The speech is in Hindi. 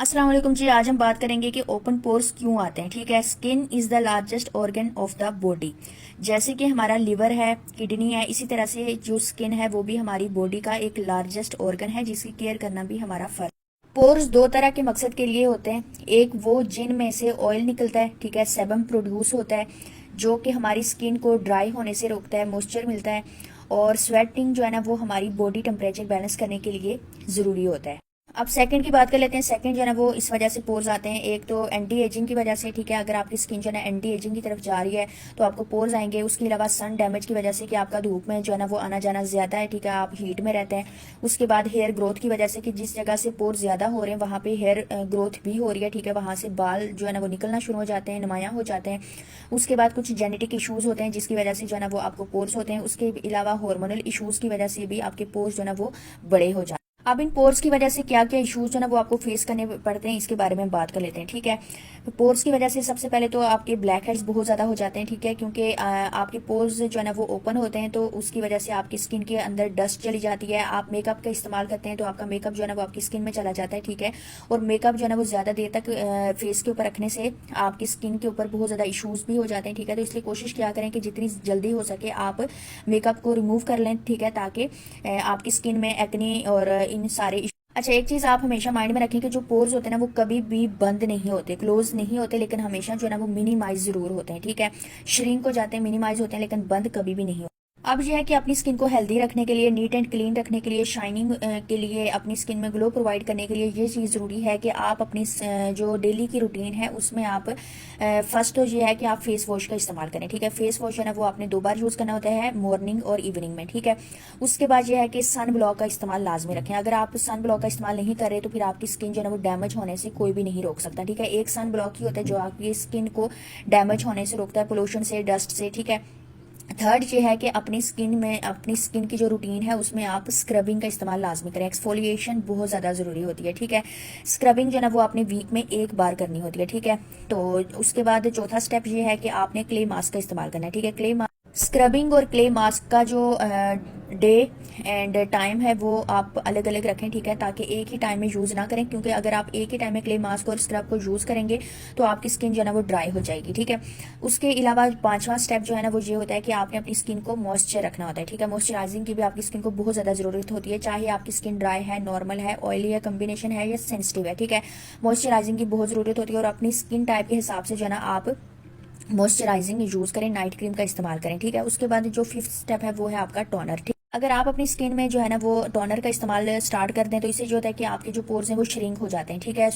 अस्सलाम वालेकुम जी। आज हम बात करेंगे कि ओपन पोर्स क्यों आते हैं। ठीक है, skin is the largest organ of the body. जैसे कि हमारा लिवर है, किडनी है, इसी तरह से जो स्किन है वो भी हमारी बॉडी का एक लार्जेस्ट ऑर्गन है जिसकी केयर करना भी हमारा फर्ज। पोर्स दो तरह के मकसद के लिए होते हैं। एक वो जिनमें से ऑयल निकलता है, ठीक है, सेबम प्रोड्यूस होता है जो कि हमारी स्किन को ड्राई होने से रोकता है, मॉइस्चर मिलता है। और स्वेटिंग जो है ना वो हमारी बॉडी टेम्परेचर बैलेंस करने के लिए ज़रूरी होता है। अब सेकंड की बात कर लेते हैं। सेकंड जो है ना वो इस वजह से पोर्स आते हैं। एक तो एंटी एजिंग की वजह से, ठीक है, अगर आपकी स्किन जो है ना एंटी एजिंग की तरफ जा रही है तो आपको पोर्स आएंगे। उसके अलावा सन डैमेज की वजह से कि आपका धूप में जो है ना वो आना जाना ज्यादा है, ठीक है, आप हीट में रहते हैं। उसके बाद हेयर ग्रोथ की वजह से कि जिस जगह से पोर्स ज्यादा हो रहे हैं वहां पे हेयर ग्रोथ भी हो रही है, ठीक है, वहां से बाल जो है ना वो निकलना शुरू हो जाते हैं, नुमाया हो जाते हैं। उसके बाद कुछ जेनेटिक इशूज होते हैं जिसकी वजह से जो है ना वो आपको पोर्स होते हैं। उसके अलावा हार्मोनल इशूज की वजह से भी आपके पोर्स जो है ना वो बड़े हो जाते हैं। अब इन पोर्स की वजह से क्या क्या इश्यूज है ना वो आपको फेस करने पड़ते हैं, इसके बारे में बात कर लेते हैं। ठीक है, पोर्स की वजह से सबसे पहले तो आपके ब्लैक हेड्स बहुत ज्यादा हो जाते हैं, ठीक है, क्योंकि आपके पोर्स जो है ना वो ओपन होते हैं तो उसकी वजह से आपकी स्किन के अंदर डस्ट चली जाती है। आप मेकअप का इस्तेमाल करते हैं तो आपका मेकअप जो है ना वो आपकी स्किन में चला जाता है, ठीक है, और मेकअप जो है ना वो ज्यादा देर तक फेस के ऊपर रखने से आपकी स्किन के ऊपर बहुत ज्यादा इश्यूज भी हो जाते हैं, ठीक है। तो इसलिए कोशिश किया करें कि जितनी जल्दी हो सके आप मेकअप को रिमूव कर लें, ठीक है, ताकि आपकी स्किन में एक्ने और इन सारे। अच्छा, एक चीज आप हमेशा माइंड में रखें कि जो पोर्स होते हैं ना वो कभी भी बंद नहीं होते, क्लोज नहीं होते, लेकिन हमेशा जो है ना वो मिनिमाइज जरूर होते हैं, ठीक है, श्रिंक हो जाते हैं, मिनिमाइज होते हैं, लेकिन बंद कभी भी नहीं होते। अब यह है कि अपनी स्किन को हेल्दी रखने के लिए, नीट एंड क्लीन रखने के लिए, शाइनिंग के लिए, अपनी स्किन में ग्लो प्रोवाइड करने के लिए ये चीज़ ज़रूरी है कि आप अपनी जो डेली की रूटीन है उसमें आप फर्स्ट तो ये है कि आप फेस वॉश का इस्तेमाल करें, ठीक है। फेस वॉश है ना वो आपने 2 बार यूज़ करना होता है, मॉर्निंग और इवनिंग में, ठीक है। उसके बाद यह है कि सन ब्लॉक का इस्तेमाल लाजमी रखें। अगर आप सन ब्लॉक का इस्तेमाल नहीं कर रहे तो फिर आपकी स्किन जो है ना वो डैमेज होने से कोई भी नहीं रोक सकता, ठीक है। एक सन ब्लॉक ही होता है जो आपकी स्किन को डैमेज होने से रोकता है, पोल्यूशन से, डस्ट से, ठीक है। थर्ड ये है कि अपनी स्किन की जो रूटीन है उसमें आप स्क्रबिंग का इस्तेमाल लाजमी करें। एक्सफोलिएशन बहुत ज़्यादा ज़रूरी होती है, ठीक है। स्क्रबिंग जो है ना वो आपने वीक में 1 बार करनी होती है, ठीक है। तो उसके बाद चौथा स्टेप ये है कि आपने क्ले मास्क का इस्तेमाल करना है, ठीक है। स्क्रबिंग और क्ले मास्क का जो डे एंड टाइम है वो आप अलग अलग रखें, ठीक है, ताकि एक ही टाइम में यूज़ ना करें, क्योंकि अगर आप एक ही टाइम में क्ले मास्क और स्क्रब को यूज़ करेंगे तो आपकी स्किन जो है ना वो ड्राई हो जाएगी, ठीक है। उसके अलावा पांचवा स्टेप जो है ना वो ये होता है कि आपने अपनी स्किन को मॉइस्चर रखना होता है, ठीक है। मॉइस्चराइजिंग की भी आपकी स्किन को बहुत ज़्यादा ज़रूरत होती है, चाहे आपकी स्किन ड्राई है, नॉर्मल है, ऑयली है, कम्बिनेशन है या सेंसिटिव है, ठीक है। मॉइस्चराइजिंग की बहुत ज़रूरत होती है और अपनी स्किन टाइप के हिसाब से जो है ना आप मॉइस्चराइजिंग यूज करें, नाइट क्रीम का इस्तेमाल करें, ठीक है। उसके बाद जो फिफ्थ स्टेप है वो है आपका टोनर, ठीक। अगर आप अपनी स्किन में जो है ना वो टोनर का इस्तेमाल स्टार्ट कर दें तो इससे जो होता है कि आपके जो पोर्स हैं वो श्रिंक हो जाते हैं, ठीक है।